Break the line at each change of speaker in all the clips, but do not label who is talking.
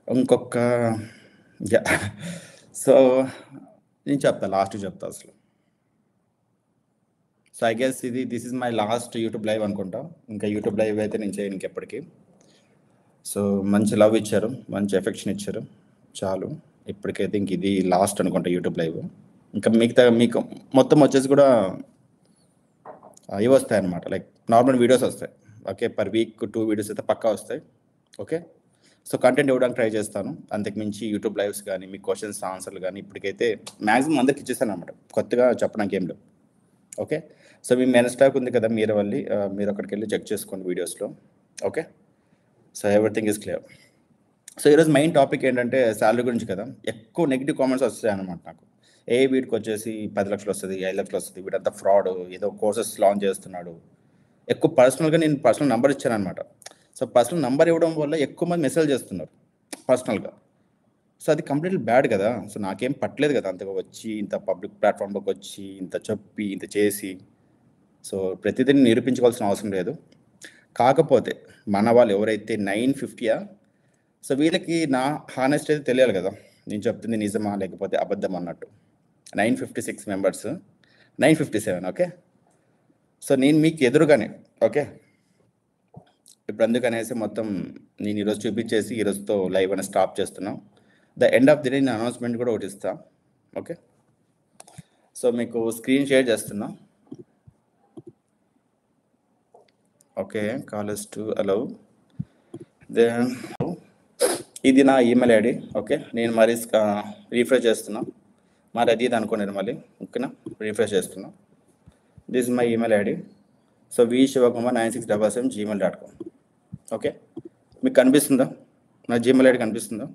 ఇంకొక yeah! So, నేను చెప్తా. లాస్ట్‌కి చెప్తా అసలు. So, I guess this is my last YouTube live అనుకుంటా. ఇంకా యూట్యూబ్ లైవ్ అయితే నేను చేయను ఇంకెప్పటికి. సో, మంచి లవ్ ఇచ్చారు. మంచి ఎఫెక్షన్ ఇచ్చారు. చాలు. ఇప్పటికైతే ఇంక ఇది లాస్ట్ అనుకుంటా యూట్యూబ్ లైవ్. ఇంకా మిగతా మీకు మొత్తం వచ్చేసి కూడా ఇవి వస్తాయన్నమాట. లైక్ నార్మల్ వీడియోస్ వస్తాయి. ఓకే. పర్ వీక్ 2 వీడియోస్ అయితే పక్కా వస్తాయి. ఓకే. సో, కంటెంట్ ఇవ్వడానికి ట్రై చేస్తాను. అంతకు మించి యూట్యూబ్ లైవ్స్ గానీ, మీ క్వెషన్స్, ఆన్సర్‌లు గానీ ఇప్పటికైతే మాక్సిమం అందరికి ఇచ్చేసానన్నమాట. కొత్తగా చెప్పడానికి ఏం లేవు. ఓకే. సో, మీ మెయిన్ స్టాక్ ఉంది కదా! మీరవల్లి మీరక్కడికెళ్ళి చెక్ చేసుకోండి వీడియోస్‌లో. Okay. So, everything is clear. So, ఈరోజు మెయిన్ టాపిక్ ఏంటంటే సాలరీ గురించి కదా! ఎక్కువ నెగెటివ్ కామెంట్స్ వస్తాయన్నమాట నాకు. వీడికొచ్చేసి 10,00,000 వస్తది, 5,00,000 వస్తది. వీడంతా ఫ్రాడు. ఏదో కోర్సెస్ లాంచ్ చేస్తున్నాడు. ఎక్కువ పర్సనల్‌గా నేను పర్సనల్ నంబర్ ఇచ్చానన్నమాట. సో, పర్సనల్ నంబర్ ఇవ్వడం వల్ల ఎక్కువ మంది మెసేజ్ చేస్తున్నారు పర్సనల్‌గా. సో, అది కంప్లీట్‌లీ బ్యాడ్ కదా! సో, నాకేం పట్టలేదు కదా! అంతగా వచ్చి ఇంత పబ్లిక్ ప్లాట్‌ఫార్మ్‌లోకొచ్చి, ఇంత చెప్పి, ఇంత చేసి. సో, ప్రతిదిని నిరూపించుకోవాల్సిన అవసరం లేదు. కాకపోతే మన వాళ్ళు ఎవరైతే 950 సో, వీళ్ళకి నా హానెస్ట్ అయితే తెలియాలి కదా! నేను చెప్తుంది నిజమా? లేకపోతే అబద్ధమా అన్నట్టు. 956 మెంబర్స్. 957 ఓకే. సో, నేను మీకు ఎదురుగానే ఓకే. ఇప్పుడు అందుకనేసి మొత్తం నేను ఈరోజు చూపించేసి ఈరోజుతో లైవ్ అనేది స్టాప్ చేస్తున్నాం. The end of the day నేను అనౌన్స్‌మెంట్ కూడా ఒకటి ఇస్తా. ఓకే. సో, మీకు స్క్రీన్ షేర్ చేస్తున్నా. Okay. Callers to allow. Then ఇది నా ఈమెయిల్ ఐడీ. ఓకే. నేను మరి రిఫ్రెష్ చేస్తున్నా. మరి అది ఇది అనుకోండి మళ్ళీ. ఓకేనా? రిఫ్రెష్ చేస్తున్నా. This is my email ID. So, vshivkumar9677@gmail.com. Okay. మీకు కనిపిస్తుందా? నా జీమెయిల్ ఐడీ కనిపిస్తుందా?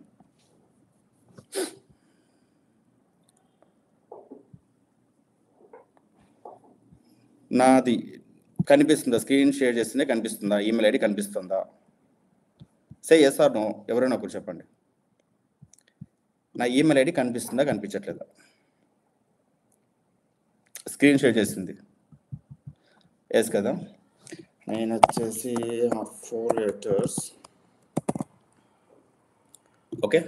నాది కనిపిస్తుందా? స్క్రీన్ షేర్ చేస్తేనే కనిపిస్తుందా? ఈమెయిల్ ఐడీ కనిపిస్తుందా? సే యెస్ ఆర్ నో ఎవరైనా ఒకరు చెప్పండి. నా ఈమెయిల్ ఐడీ కనిపిస్తుందా? కనిపించట్లేదా? స్క్రీన్ షేర్ చేసింది. యెస్ కదా! నేనొచ్చేసి 4 లెటర్స్. ఓకే.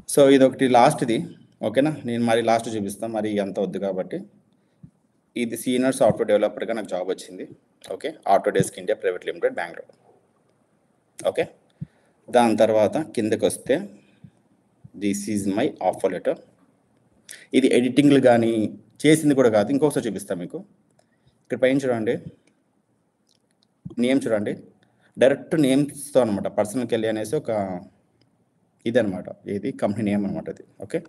సో, ఇదొకటి లాస్ట్‌ది. ఓకేనా? నేను మరి లాస్ట్ చూపిస్తా. మరి అంత వద్దు కాబట్టి. ఇది సీనియర్ సాఫ్ట్‌వేర్ డెవలపర్‌గా నాకు జాబ్ వచ్చింది. Okay. Autodesk India private limited Bengaluru. Okay. దాని తర్వాత కిందకొస్తే this is my offer letter. ఇది ఎడిటింగ్‌లు గానీ, చేసింది కూడా కాదు. ఇంకొకసారి చూపిస్తా మీకు. ఇక్కడ పైన చూడండి. నేమ్ చూడండి. డైరెక్ట్ నేమ్స్‌తో అనమాట. పర్సనల్‌కెళ్ళి అనేసి ఒక ఇదనమాట. ఏది కంపెనీ నేమ్ అనమాట అది. ఓకే.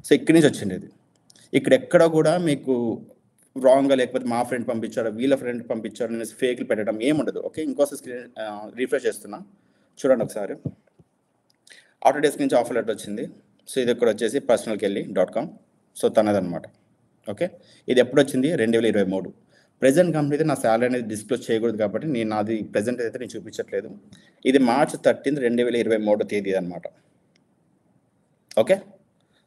సో, ఇక్కడి నుంచి వచ్చింది ఇది. ఇక్కడ ఎక్కడ కూడా మీకు రాంగ్‌గా లేకపోతే మా ఫ్రెండ్ పంపించాడు, వీళ్ళ ఫ్రెండ్ పంపించాడు అనేసి ఫేక్‌లు పెట్టడం ఏముండదు. ఓకే. ఇంకోసారి రిఫ్రెష్ చేస్తున్నా. చూడండి ఒకసారి. ఆటోడెస్క్ నుంచి ఆఫర్ లెటర్ వచ్చింది. సో, ఇది ఇక్కడ వచ్చేసి పర్సనల్‌కెళ్ళి .com. సో, తనదనమాట. ఓకే. ఇది ఎప్పుడొచ్చింది? 2023. ప్రెజెంట్ కంపెనీది నా సాలరీ అనేది డిస్క్లోజ్ చేయకూడదు కాబట్టి నేను నాది ప్రెజెంట్ అయితే నేను చూపించట్లేదు. ఇది మార్చ్ 13, 2023 తేదీ అనమాట. ఓకే.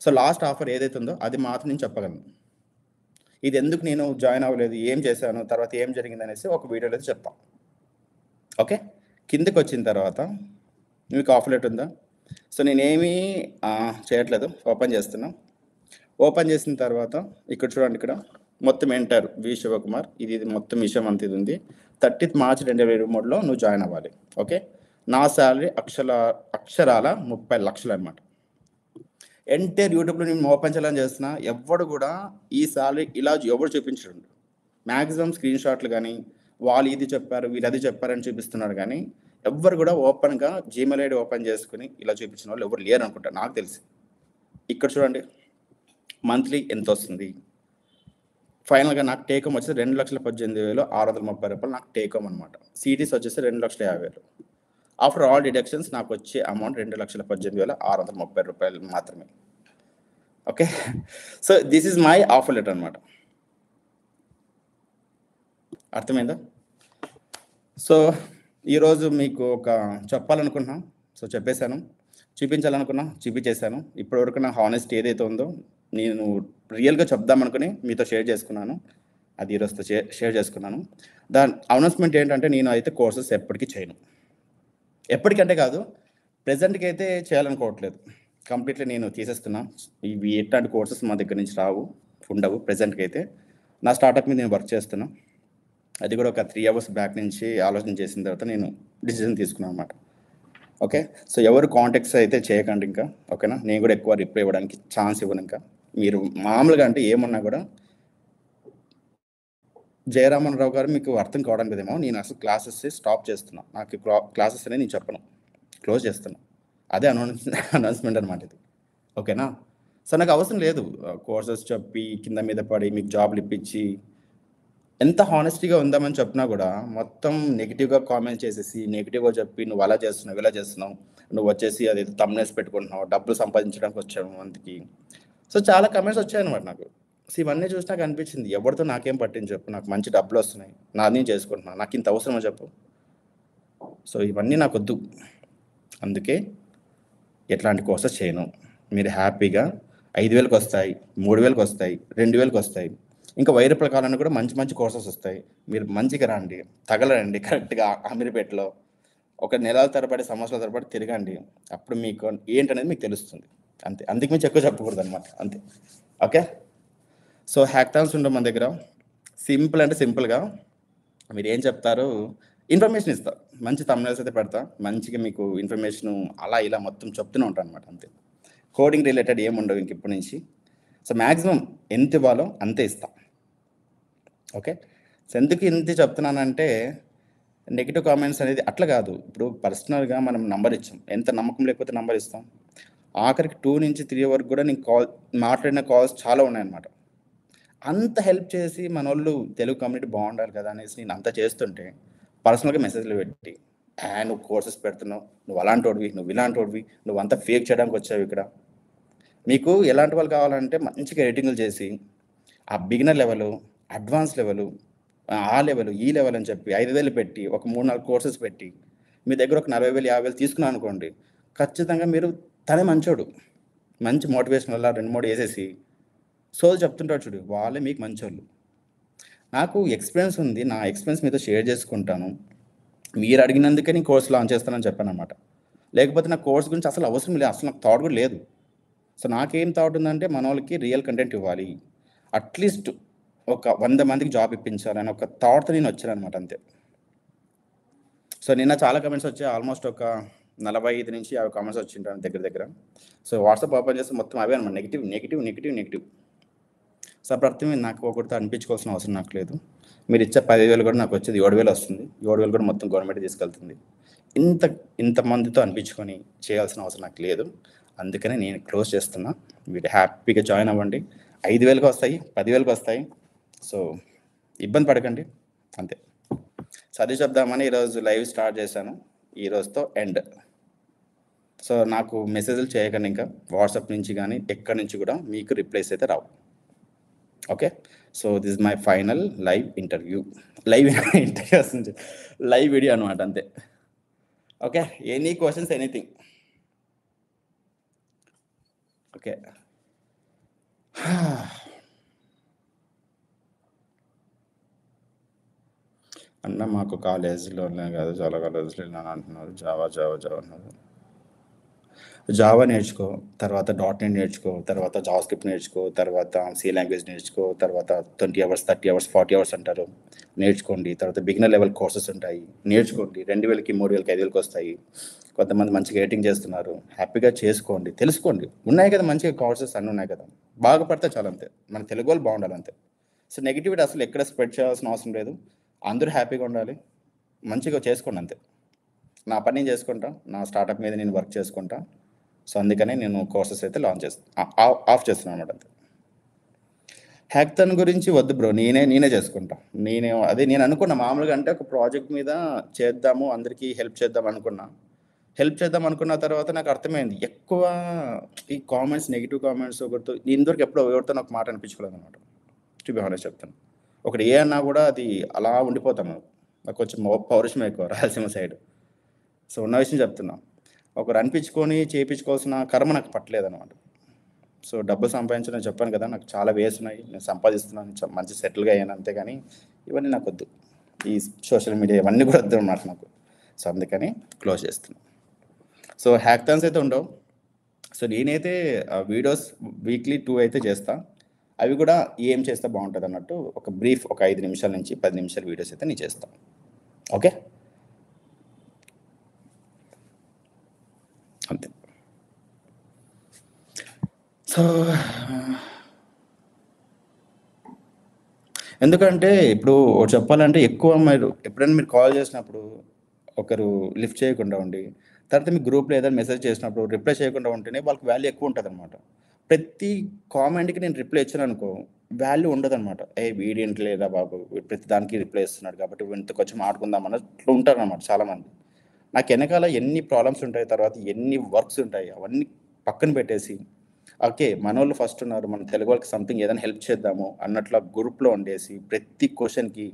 సో, లాస్ట్ ఆఫర్ ఏదైతే ఉందో అది మాత్రం నేను చెప్పగలను. ఇది ఎందుకు నేను జాయిన్ అవ్వలేదు, ఏం చేశాను, తర్వాత ఏం జరిగిందనేసి ఒక వీడియోలో అయితే చెప్తా. ఓకే. కిందకొచ్చిన తర్వాత మీకు ఆఫర్ లెటర్ ఉందా? సో, నేనేమీ చేయట్లేదు. ఓపెన్ చేస్తున్నా. ఓపెన్ చేసిన తర్వాత ఇక్కడ చూడండి ఇక్కడ మొత్తం ఎంటర్ వి శివకుమార్. ఇది మొత్తం విషయం అంత ఇది ఉంది. 30th మార్చ్ 2023లో నువ్వు జాయిన్ అవ్వాలి. ఓకే. నా సాలరీ అక్షరాల 30 లక్షలు అనమాట. ఎంటైర్ యూట్యూబ్‌లో నేను ఓపెన్ చేయాలని చేస్తున్నా. ఎవ్వడు కూడా ఈ సాలరీ ఇలా ఎవడు చూపించడు. మాక్సిమం స్క్రీన్ షాట్లు గానీ, వాళ్ళు ఇది చెప్పారు, వీళ్ళు అది చెప్పారని చూపిస్తున్నారు గానీ, ఎవ్వరు కూడా ఓపెన్‌గా జీమెయిల్ ఐడీ ఓపెన్ చేసుకొని ఇలా చూపించిన వాళ్ళు ఎవరు లేరనుకుంటా నాకు తెలిసి. ఇక్కడ చూడండి. మంత్లీ ఎంతొస్తుంది? ఫైనల్‌గా నాకు టేక్ హోమ్ వచ్చేసి రూ. 2,18,630 నాకు టేక్ హోమ్ అనమాట. సీటీస్ వచ్చేసి 2,50,000. ఆఫ్టర్ ఆల్ డిడక్షన్స్ నాకొచ్చే అమౌంట్ రూ. 2,18,630 మాత్రమే. Okay. So, this is my offer letter అనమాట. అర్థమైందా? సో, ఈరోజు మీకు ఒక చెప్పాలనుకుంటున్నా. సో, చెప్పేసాను. చూపించాలనుకున్నా, చూపించేసాను. ఇప్పటివరకు నా హానెస్టీ ఏదైతే ఉందో నేను రియల్‌గా చెప్దామనుకుని మీతో షేర్ చేసుకున్నాను. అది ఈరోజుతో షేర్ చేసుకున్నాను. దాని అనౌన్స్‌మెంట్ ఏంటంటే నేను అయితే కోర్సెస్ ఎప్పటికి చేయను. ఎప్పటికంటే కాదు, ప్రెజెంట్‌కి అయితే చేయాలనుకోవట్లేదు. కంప్లీట్‌లీ నేను తీసేస్తున్నా. ఇవి ఎట్లాంటి కోర్సెస్ మా దగ్గర నుంచి ఉండవు ప్రెజెంట్‌కి అయితే. నా స్టార్టప్ మీద నేను వర్క్ చేస్తున్నా. అది కూడా ఒక 3 అవర్స్ బ్యాక్ నుంచి ఆలోచన చేసిన తర్వాత నేను డిసిజన్ తీసుకున్నాను అనమాట. ఓకే. సో ఎవరు కాంటాక్ట్స్ అయితే చేయకండి ఇంకా. ఓకేనా. నేను కూడా ఎక్కువ రిప్లై ఇవ్వడానికి ఛాన్స్ ఇవ్వను ఇంకా. మీరు మామూలుగా అంటే ఏమన్నా కూడా జయరామన్ రావు గారు మీకు అర్థం కావడం లేదేమో, నేను అసలు క్లాసెస్ స్టాప్ చేస్తున్నా. నాకు క్లాసెస్ అనేది నేను చెప్పను, క్లోజ్ చేస్తున్నా. అదే అనౌన్స్మెంట్ అనమాట ఇది. ఓకేనా. సో నాకు అవసరం లేదు కోర్సెస్ చెప్పి కింద మీద పడి మీకు జాబ్లు ఇప్పించి, ఎంత హానెస్టీగా ఉందామని చెప్పినా కూడా మొత్తం నెగిటివ్గా కామెంట్ చేసేసి, నెగిటివ్గా చెప్పి నువ్వు అలా చేస్తున్నావు, ఇలా చేస్తున్నావు, నువ్వు వచ్చేసి అది తమ్నెల్స్ పెట్టుకుంటున్నావు, డబ్బులు సంపాదించడానికి వచ్చావు అందుకి. సో చాలా కమెంట్స్ వచ్చాయన్నమాట నాకు. సో ఇవన్నీ చూసి నాకు అనిపించింది, ఎవరితో నాకేం పట్టింది చెప్పు, నాకు మంచి డబ్బులు వస్తున్నాయి, నాది నేను చేసుకుంటున్నాను, నాకు ఇంత అవసరమో చెప్పు. సో ఇవన్నీ నాకు వద్దు. అందుకే ఎట్లాంటి కోర్సెస్ చేయను. మీరు హ్యాపీగా 5,000కి వస్తాయి, 3,000కి వస్తాయి, 2,000కి వస్తాయి, ఇంకా వైరప్పుల కాలంలో కూడా మంచి మంచి కోర్సెస్ వస్తాయి. మీరు మంచిగా రండి, తగలండి కరెక్ట్గా అమీర్పేటలో. ఒక నెలల తరబడి, సంవత్సరాల తరబడి తిరగండి. అప్పుడు మీకు ఏంటనేది మీకు తెలుస్తుంది. అంతే. అందుకు మించి ఎక్కువ చెప్పకూడదు అనమాట. అంతే. ఓకే. సో హ్యాకథాన్స్ ఉండవు మన దగ్గర. సింపుల్ అంటే సింపుల్గా మీరు ఏం చెప్తారు, ఇన్ఫర్మేషన్ ఇస్తా. మంచి తమ్నెల్స్ అయితే పెడతా. మంచిగా మీకు ఇన్ఫర్మేషను అలా ఇలా మొత్తం చెప్తూనే ఉంటాను అనమాట. అంతే. కోడింగ్ రిలేటెడ్ ఏముండవు ఇంక ఇప్పటి నుంచి. సో మ్యాక్సిమం ఎంత ఇవ్వాలో అంతే ఇస్తా. ఓకే. సో ఎందుకు ఇంత చెప్తున్నానంటే, నెగిటివ్ కామెంట్స్ అనేది అట్లా కాదు. ఇప్పుడు పర్సనల్గా మనం నంబర్ ఇచ్చాం, ఎంత నమ్మకం లేకపోతే నంబర్ ఇస్తాం. ఆఖరికి 2 నుంచి 3 వరకు కూడా నేను మాట్లాడిన కాల్స్ చాలా ఉన్నాయన్నమాట. అంత హెల్ప్ చేసి మనోళ్ళు తెలుగు కమ్యూనిటీ బాగుండాలి కదా అనేసి నేను అంత చేస్తుంటే, పర్సనల్గా మెసేజ్లు పెట్టి, నువ్వు కోర్సెస్ పెడుతున్నావు, నువ్వు అలాంటోడివి, నువ్వు ఇలాంటోడివి, నువ్వు అంతా ఫేక్ చేయడానికి వచ్చావు ఇక్కడ. మీకు ఎలాంటి వాళ్ళు కావాలంటే మంచిగా ఎడిటింగ్లు చేసి, ఆ బిగినర్ లెవెలు, అడ్వాన్స్ లెవెలు, ఆ లెవెల్, ఈ లెవెల్ అని చెప్పి 5,000 పెట్టి, ఒక 3-4 కోర్సెస్ పెట్టి, మీ దగ్గర ఒక 40,000, 50,000 తీసుకున్నాను అనుకోండి, ఖచ్చితంగా మీరు తనే మంచోడు, మంచి మోటివేషన్ వల్ల 2, 3 వేసేసి సోల్ చెప్తుంటాడు చూడు, వాళ్ళే మీకు మంచోళ్ళు. నాకు ఎక్స్పీరియన్స్ ఉంది, నా ఎక్స్పీరియన్స్ మీతో షేర్ చేసుకుంటాను. మీరు అడిగినందుకే నేను కోర్స్ లాంచ్ చేస్తానని చెప్పాను అనమాట. లేకపోతే నా కోర్స్ గురించి అసలు అవసరం లేదు, అసలు నాకు థాట్ కూడా లేదు. సో నాకేం థాట్ ఉందంటే, మన వాళ్ళకి రియల్ కంటెంట్ ఇవ్వాలి, అట్లీస్ట్ ఒక 100 మందికి జాబ్ ఇప్పించాలని ఒక థాట్తో నేను వచ్చానమాట. అంతే. సో నిన్న చాలా కమెంట్స్ వచ్చాయి. ఆల్మోస్ట్ ఒక 45 నుంచి 50 కామెంట్స్ వచ్చింటాను దగ్గర. సో వాట్సాప్ ఓపెన్ చేస్తే మొత్తం అవే అనమాట, negative negative negative negative. So అప్పుడు అర్థమైంది, నాకు ఒకరితో అనిపించుకోవాల్సిన అవసరం నాకు లేదు. మీరు ఇచ్చే 10,000 కూడా నాకు వచ్చేది 7,000 వస్తుంది. 7,000 కూడా మొత్తం గవర్నమెంట్ తీసుకెళ్తుంది. ఇంతమందితో అనిపించుకొని చేయాల్సిన అవసరం నాకు లేదు. అందుకనే నేను క్లోజ్ చేస్తున్నా. మీరు హ్యాపీగా జాయిన్ అవ్వండి. 5,000కి వస్తాయి, 10,000కి వస్తాయి. సో ఇబ్బంది పడకండి. అంతే. చదివి చెప్దామని ఈరోజు లైవ్ స్టార్ట్ చేశాను. ఈ రోజుతో ఎండ్. సో నాకు మెసేజ్లు చేయకండి ఇంకా, వాట్సాప్ నుంచి కానీ ఎక్కడి నుంచి కూడా మీకు రిప్లైస్ అయితే రావు. Okay. So this is my final live interview. Live video అనమాట. అంతే. Okay. Any questions, anything. Okay. అన్న మాకు కాలేజీలోనే కాదు, చాలా కాలేజీలో అంటున్నారు, జావా అన్నారు. జావా నేర్చుకో, తర్వాత .NET నేర్చుకో, తర్వాత జావా స్క్రిప్ట్ నేర్చుకో, తర్వాత సి లాంగ్వేజ్ నేర్చుకో, తర్వాత 20 అవర్స్, 30 అవర్స్, 40 అవర్స్ అంటారు, నేర్చుకోండి. తర్వాత బిగినర్ లెవెల్ కోర్సెస్ ఉంటాయి, నేర్చుకోండి. 2,000కి, 3,000కి, 5,000కి వస్తాయి. కొంతమంది మంచిగా ఎడిటింగ్ చేస్తున్నారు, హ్యాపీగా చేసుకోండి, తెలుసుకోండి. ఉన్నాయి కదా మంచిగా కోర్సెస్, అన్నీ ఉన్నాయి కదా, బాగుపడితే చాలా. అంతే. మన తెలుగు వాళ్ళు బాగుండాలి, అంతే. సో నెగిటివిటీ అసలు ఎక్కడ స్ప్రెడ్ చేయాల్సిన అవసరం లేదు. అందరూ హ్యాపీగా ఉండాలి, మంచిగా చేసుకోండి. అంతే. నా పని నేను చేసుకుంటా, నా స్టార్టప్ మీద నేను వర్క్ చేసుకుంటా. సో అందుకనే నేను కోర్సెస్ అయితే లాంచ్ ఆఫ్ చేస్తున్నాను అనమాట. అంతే. హ్యాకథాన్ గురించి వద్దు బ్రో, నేనే చేసుకుంటా. నేను అనుకున్నా మామూలుగా, అంటే ఒక ప్రాజెక్ట్ మీద చేద్దాము, అందరికీ హెల్ప్ చేద్దాం అనుకున్న తర్వాత నాకు అర్థమైంది, ఎక్కువ ఈ కామెంట్స్, నెగిటివ్ కామెంట్స్ ఒకరితో ఇంతవరకు ఎప్పుడో ఎవరితో నాకు మాట అనిపించుకోలేదు అనమాట. టు బి హానెస్ట్ చెప్తాను. ఒకటి ఏ అన్నా కూడా అది అలా ఉండిపోతాను. నాకు కొంచెం పౌరుషం ఎక్కువ, రాయలసీమ సైడ్. సో ఉన్న విషయం చెప్తున్నా, ఒకరు అనిపించుకొని చేయించుకోవాల్సిన కర్మ నాకు పట్టలేదన్నమాట. సో డబ్బులు సంపాదించడం చెప్పాను కదా, నాకు చాలా వేస్ ఉన్నాయి, నేను సంపాదిస్తున్నాను, మంచి సెటిల్గా అయ్యాను, అంతేగాని ఇవన్నీ నాకు వద్దు, ఈ సోషల్ మీడియా ఇవన్నీ కూడా వద్దు అన్నమాట నాకు. సో అందుకని క్లోజ్ చేస్తున్నాను. సో హ్యాక్థాన్స్ అయితే ఉండవు. సో నేనైతే వీడియోస్ వీక్లీ 2 అయితే చేస్తా. అవి కూడా ఏం చేస్తే బాగుంటుంది అన్నట్టు ఒక బ్రీఫ్, ఒక 5 నిమిషాల నుంచి 10 నిమిషాల వీడియోస్ అయితే నేను చేస్తాను. ఓకే, అంతే. సో ఎందుకంటే ఇప్పుడు చెప్పాలంటే ఎక్కువ మీరు ఎప్పుడైనా మీరు కాల్ చేసినప్పుడు ఒకరు లిఫ్ట్ చేయకుండా ఉండి, తర్వాత మీ గ్రూప్లో ఏదైనా మెసేజ్ చేసినప్పుడు రిప్లై చేయకుండా ఉంటేనే వాళ్ళకి వాల్యూ ఎక్కువ ఉంటుంది అనమాట. ప్రతి కామెంట్కి నేను రిప్లై ఇచ్చాను అనుకో, వాల్యూ ఉండదు అనమాట. వీడేంటి లేదా బాబు, వీడు ప్రతి దానికి రిప్లై ఇస్తున్నాడు కాబట్టి వీటితో కొంచెం ఆడుకుందాం అన్నట్లు ఉంటారు అనమాట చాలామంది. నాకు వెనకాల ఎన్ని ప్రాబ్లమ్స్ ఉంటాయి, తర్వాత ఎన్ని వర్క్స్ ఉంటాయి, అవన్నీ పక్కన పెట్టేసి ఓకే మనోళ్ళు ఫస్ట్ ఉన్నారు, మన తెలుగు వాళ్ళకి సంథింగ్ ఏదైనా హెల్ప్ చేద్దాము అన్నట్లు గ్రూప్లో ఉండేసి ప్రతి క్వశ్చన్కి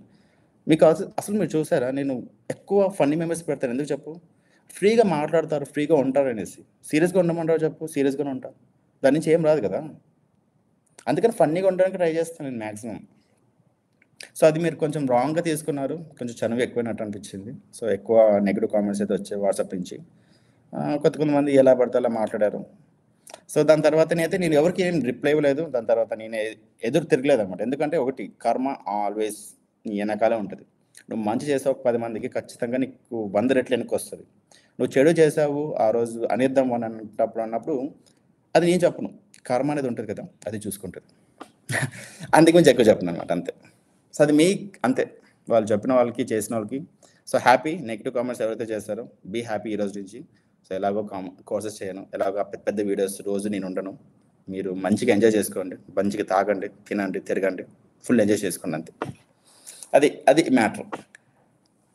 మీకు అసలు మీరు చూసారా, నేను ఎక్కువ ఫన్నీ మెంబర్స్ పెడతాను. ఎందుకు చెప్పు, ఫ్రీగా మాట్లాడతారు, ఫ్రీగా ఉంటారు అనేసి. సీరియస్గా ఉండమంటారు చెప్పు, సీరియస్గానే ఉంటారు, దాని నుంచి ఏం రాదు కదా. అందుకని ఫన్నీగా ఉండడానికి ట్రై చేస్తాను నేను మ్యాక్సిమం. సో అది మీరు కొంచెం రాంగ్గా తీసుకున్నారు, కొంచెం చనువు ఎక్కువైనట్టు అనిపించింది. సో ఎక్కువ నెగిటివ్ కామెంట్స్ అయితే వచ్చాయి వాట్సాప్ నుంచి. కొంతమంది ఎలా పడితే అలా మాట్లాడారు. సో దాని తర్వాత నేను ఎవరికి ఏం రిప్లై ఇవ్వలేదు. దాని తర్వాత నేను ఎదురు తిరగలేదు అనమాట. ఎందుకంటే ఒకటి, కర్మ ఆల్వేస్ నీ వెనకాలే ఉంటుంది. నువ్వు మంచి చేసావు 10 మందికి, ఖచ్చితంగా నీకు 100 రెట్లు వెనక్కి వస్తుంది. నువ్వు చెడు చేసావు ఆ రోజు అనేద్దాం అని అన్నప్పుడు అది నేను చెప్పను, కర్మ అనేది ఉంటుంది కదా, అది చూసుకుంటుంది. అందుగురించి ఎక్కువ చెప్పను అనమాట, అంతే. సో అది మీ అంతే, వాళ్ళు చెప్పిన వాళ్ళకి చేసిన వాళ్ళకి. So happy. నెగిటివ్ కామెంట్స్ ఎవరైతే చేస్తారో బీ హ్యాపీ ఈ రోజు నుంచి. సో ఎలాగో కోర్సెస్ చేయను, ఎలాగో పెద్ద పెద్ద వీడియోస్ రోజు నేను ఉండను. మీరు మంచిగా ఎంజాయ్ చేసుకోండి, మంచిగా తాగండి, తినండి, తిరగండి, ఫుల్ ఎంజాయ్ చేసుకోండి, అంతే. అది మ్యాటర్.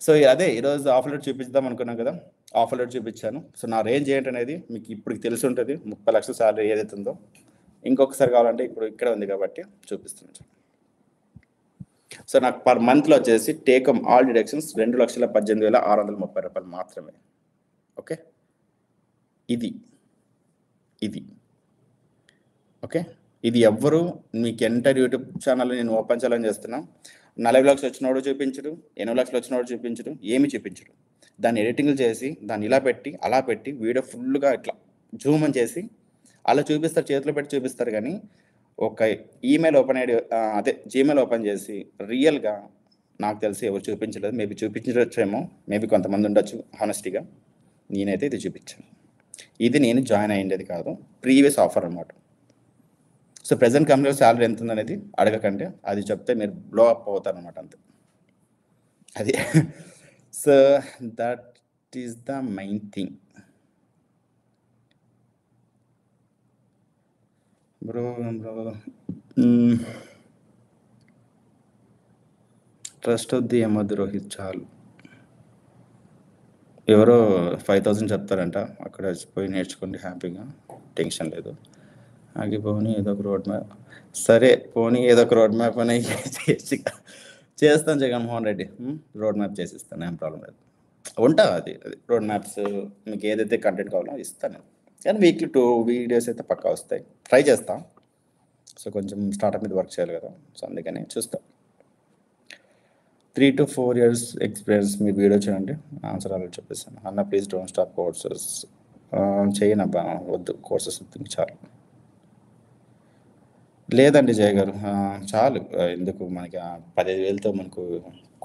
సో అదే ఈరోజు ఆఫర్ లెటర్ చూపిద్దాం అనుకున్నాం కదా, ఆఫర్ లెటర్ చూపించాను. సో నా రేంజ్ ఏంటనేది మీకు ఇప్పుడు తెలిసి ఉంటుంది. 30 లక్షల శాలరీ ఏదైతే ఉందో, ఇంకొకసారి కావాలంటే ఇప్పుడు ఇక్కడే ఉంది కాబట్టి చూపిస్తున్నాను. సో నాకు పర్ మంత్లో వచ్చేసి టేకమ్ ఆల్ డిడక్షన్స్ 2,18,630 రూపాయలు మాత్రమే. ఓకే, ఇది ఓకే. ఇది ఎవ్వరు మీకు ఎంటర్ యూట్యూబ్ ఛానల్ నేను ఓపెన్ చేయాలని చేస్తున్నా. 40 లక్షలు వచ్చినోడు చూపించడు, 8 లక్షలు వచ్చినోడు చూపించడు, ఏమి చూపించడు. దాన్ని ఎడిటింగ్లు చేసి దాన్ని ఇలా పెట్టి అలా పెట్టి వీడియో ఫుల్గా ఇట్లా జూమ్ అని చేసి అలా చూపిస్తారు, చేతిలో పెట్టి చూపిస్తారు. కానీ ఒక ఈమెయిల్ ఓపెన్ అయ్యి జీమెయిల్ ఓపెన్ చేసి రియల్గా నాకు తెలిసి ఎవరు చూపించలేదు. మేబీ చూపించవచ్చేమో, మేబీ కొంతమంది ఉండొచ్చు. హానెస్టీగా నేనైతే ఇది చూపించాను. ఇది నేను జాయిన్ అయ్యేది కాదు, ప్రీవియస్ ఆఫర్ అనమాట. సో ప్రెజెంట్ కంపెనీలో శాలరీ ఎంత ఉందనేది అడగకండి, అది చెప్తే మీరు బ్లో అప్ అవుతారు అనమాట, అంతే. అది so that is the main thing bro. Trust వద్దు, ఏమొద్దు రోహిత్, చాలు. ఎవరో 5,000 చెప్తారంట, అక్కడ పోయి నేర్చుకోండి హ్యాపీగా, టెన్షన్ లేదు. ఆగిపోని ఏదో ఒక రోడ్ మ్యాప్, సరే పోనీ ఏదో ఒక రోడ్ మ్యాప్ అని చేస్తాను జగన్మోహన్ రెడ్డి, రోడ్ మ్యాప్ చేసిస్తాను, ఏం ప్రాబ్లం లేదు. ఉంటా అది రోడ్ మ్యాప్స్ మీకు ఏదైతే కంటెంట్ కావాలో ఇస్తాను. కానీ వీక్లీ 2 వీడియోస్ అయితే పక్కా వస్తాయి, ట్రై చేస్తాం. సో కొంచెం స్టార్ట్అప్ మీద వర్క్ చేయాలి కదా, సో అందుకని చూస్తాం. 3 to 4 years experience, me video చూడండి, ఆన్సర్ అలా చెప్పేస్తాను. అన్న ప్లీజ్ డోంట్ స్టాప్ కోర్సెస్. చేయనబ్బా, వద్దు కోర్సెస్ వద్దు, చాలు. లేదండి జయ గారు, చాలు. ఎందుకు మనకి 15,000తో మనకు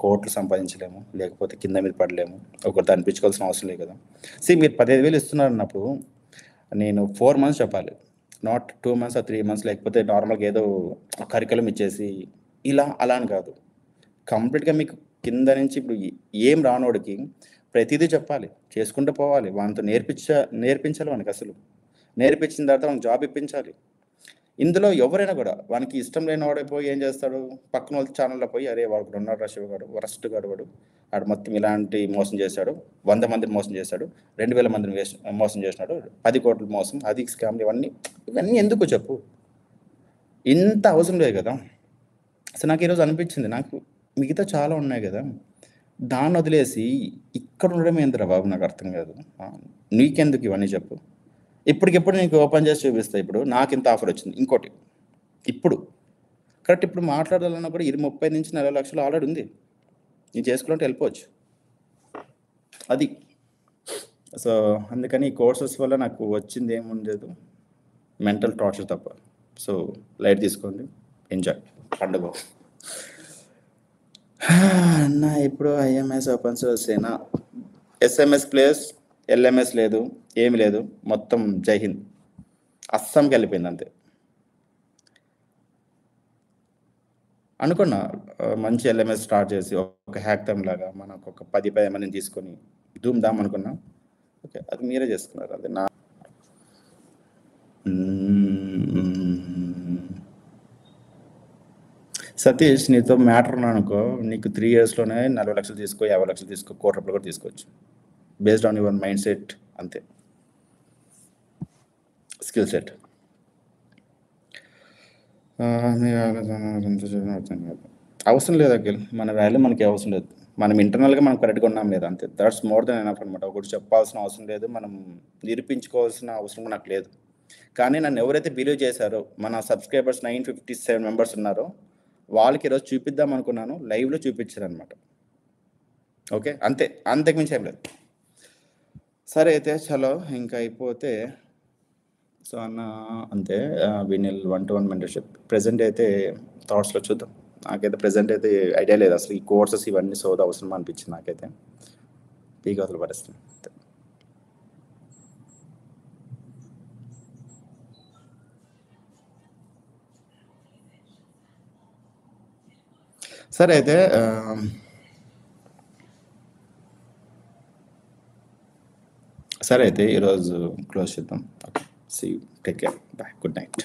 కోట్లు సంపాదించలేము, లేకపోతే కింద మీద పడలేము, ఒకరితో అనిపించుకోవాల్సిన అవసరం లేదు కదా. మీరు 15,000 ఇస్తున్నారు అన్నప్పుడు నేను 4 months చెప్పాలి, నాట్ 2 months or 3 months, లేకపోతే నార్మల్గా ఏదో కరికులం ఇచ్చేసి ఇలా అలా అని కాదు. కంప్లీట్గా మీకు కింద నుంచి ఇప్పుడు ఏం రానోడికి ప్రతిదీ చెప్పాలి, చేసుకుంటూ పోవాలి, వానితో నేర్పించాలి, వానికి అసలు నేర్పించిన తర్వాత వానికి జాబ్ ఇప్పించాలి. ఇందులో ఎవరైనా కూడా వానికి ఇష్టం లేని వాడిపోయి ఏం చేస్తాడు, పక్కన వాళ్ళ ఛానల్లో పోయి అరే వాడు ఉన్నాడు రా శివగాడు, వరస్ట్ గాడు వాడు మొత్తం ఇలాంటి మోసం చేశాడు, 100 మందిని మోసం చేశాడు, 2,000 మందిని మోసం చేసినాడు, 10 కోట్ల మోసం, అది స్కామ్, ఇవన్నీ ఎందుకు చెప్పు, ఇంత అవసరం లేదు కదా. అసలు నాకు ఈరోజు అనిపించింది, నాకు మిగతా చాలా ఉన్నాయి కదా, దాన్ని వదిలేసి ఇక్కడ ఉండడం ఏందిరా బాబు, నాకు అర్థం కాదు. నీకెందుకు ఇవన్నీ చెప్పు. ఇప్పటికిప్పుడు నీకు ఓపెన్ చేసి చూపిస్తా. ఇప్పుడు నాకు ఇంత ఆఫర్ వచ్చింది. ఇంకోటి ఇప్పుడు కరెక్ట్ ఇప్పుడు మాట్లాడాలన్నా కూడా ఇది 30 నుంచి 40 లక్షలు ఆల్రెడీ ఉంది. నేను చేసుకుంటే వెళ్ళిపోవచ్చు. అది. సో అందుకని ఈ కోర్సెస్ వల్ల నాకు వచ్చింది ఏముండదు, మెంటల్ టార్చర్ తప్ప. సో లైట్ తీసుకోండి, ఎంజాయ్ పండుగ. అన్న ఇప్పుడు ఐఎంఎస్ ఓపెన్ సోర్సేనా? ఎస్ఎంఎస్ ప్లేస్ ఎల్ఎంఎస్ లేదు, ఏమి లేదు, మొత్తం జై హింద్ అస్సాంకి వెళ్ళిపోయింది అంతే. అనుకున్నా మంచి ఎల్ఎంఎస్ స్టార్ట్ చేసి ఒక హ్యాక్థాన్ లాగా మనకు ఒక 10 మందిని తీసుకొని ధూమ్ధామ్ అనుకున్నా. ఓకే, అది మీరే చేసుకున్నారు. అది నా సతీష్ నీతో మ్యాటర్ ఉన్నానుకో, నీకు 3 yearsలోనే 40 లక్షలు తీసుకో, 50 లక్షలు తీసుకో, ₹1 కోటి కూడా తీసుకోవచ్చు. Based on your mindset, అంతే. Skill set. అవసరం లేదు అఖిల్, మన వాల్యూ మనకి అవసరం లేదు. మనం ఇంటర్నల్గా మనం కరెక్ట్గా ఉన్నాం లేదా అంతే. దట్స్ మోర్ దెన్ ఎనఫ్ అనమాట. ఒకటి చెప్పాల్సిన అవసరం లేదు, మనం నిరూపించుకోవాల్సిన అవసరం నాకు లేదు. కానీ నన్ను ఎవరైతే బిలీవ్ చేశారో, మన సబ్స్క్రైబర్స్ 957 మెంబర్స్ ఉన్నారో వాళ్ళకి ఈరోజు చూపిద్దాం అనుకున్నాను, లైవ్లో చూపించారు అనమాట. ఓకే, అంతే, అంతకుమించి ఏం లేదు. సరే అయితే చలో ఇంకా అయిపోతే. సో అన్న అంతే, వినిల్ 1-to-1 మెంటర్షిప్ ప్రెజెంట్ అయితే థాట్స్లో చూద్దాం. నాకైతే ప్రెజెంట్ అయితే ఐడియా లేదు అసలు ఈ కోర్సెస్ ఇవన్నీ సోదా అవసరం అనిపించింది నాకైతే. పీక్ అసలు పరిస్థితి. సరే అయితే ఈరోజు క్లోజ్ చేద్దాం. Okay, see you, take care, bye, good night.